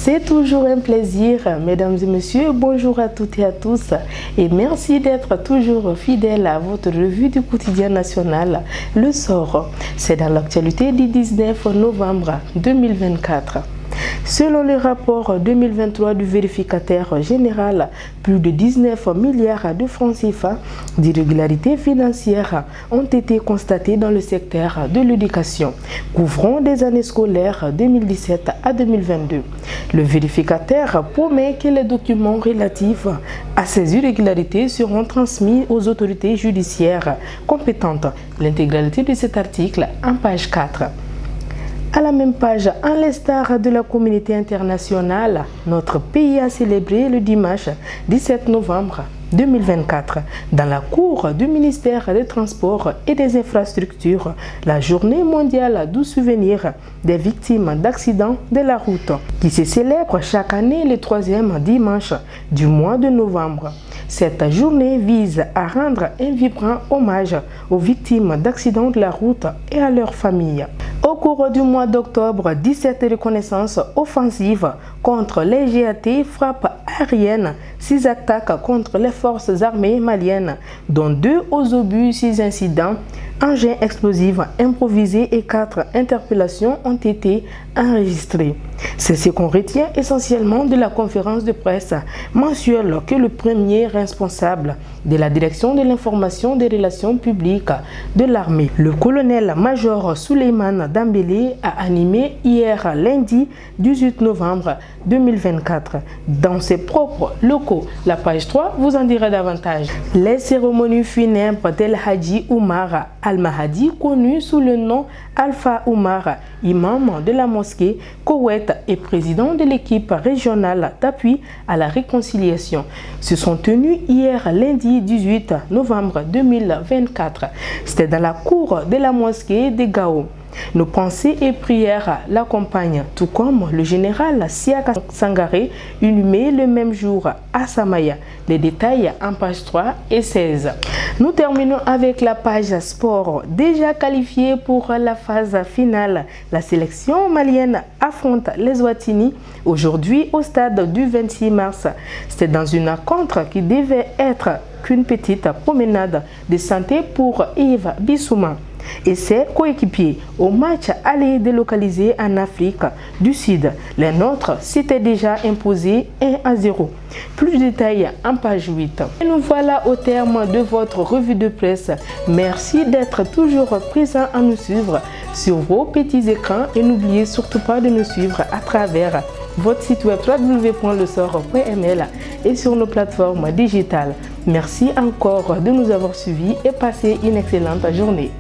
C'est toujours un plaisir, mesdames et messieurs, bonjour à toutes et à tous et merci d'être toujours fidèles à votre revue du quotidien national, Le Sort. C'est dans l'actualité du 19 novembre 2024. Selon le rapport 2023 du vérificateur général, plus de 19 milliards de francs CFA d'irrégularités financières ont été constatées dans le secteur de l'éducation, couvrant des années scolaires 2017 à 2022. Le vérificateur promet que les documents relatifs à ces irrégularités seront transmis aux autorités judiciaires compétentes. L'intégralité de cet article en page 4. À la même page, en l'instar de la communauté internationale, notre pays a célébré le dimanche 17 novembre 2024, dans la cour du ministère des Transports et des Infrastructures, la journée mondiale du souvenir des victimes d'accidents de la route, qui se célèbre chaque année le troisième dimanche du mois de novembre. Cette journée vise à rendre un vibrant hommage aux victimes d'accidents de la route et à leurs familles. Au cours du mois d'octobre, 17 reconnaissances offensives contre les GAT, frappes aériennes, 6 attaques contre les forces armées maliennes, dont 2 aux obus, 6 incidents, engins explosifs improvisés et 4 interpellations ont été enregistrées. C'est ce qu'on retient essentiellement de la conférence de presse mensuelle que le premier responsable de la direction de l'information des relations publiques de l'armée, le colonel-major Souleymane Dambélé, a animé hier lundi 18 novembre 2024 dans ses propres locaux. La page 3 vous en dira davantage. Les cérémonies funèbres d'El Hadji Oumar Al-Mahdi, connu sous le nom Alpha Oumar, imam de la mosquée Koweït et président de l'équipe régionale d'appui à la réconciliation, se sont tenues hier lundi 18 novembre 2024. C'était dans la cour de la mosquée de Gao. Nos pensées et prières l'accompagnent, tout comme le général Siaka Sangaré, inhumé le même jour à Samaya. Les détails en page 3 et 16. Nous terminons avec la page sport. Déjà qualifiée pour la phase finale, la sélection malienne affronte les Ouattini aujourd'hui au stade du 26 mars. C'était dans une rencontre qui devait être qu'une petite promenade de santé pour Yves Bissouma et ses coéquipiers au match aller délocalisé en Afrique du Sud. Les nôtres s'étaient déjà imposés 1-0. Plus de détails en page 8. Et nous voilà au terme de votre revue de presse. Merci d'être toujours présent à nous suivre sur vos petits écrans et n'oubliez surtout pas de nous suivre à travers votre site web www.lesort.ml et sur nos plateformes digitales. Merci encore de nous avoir suivis et passez une excellente journée.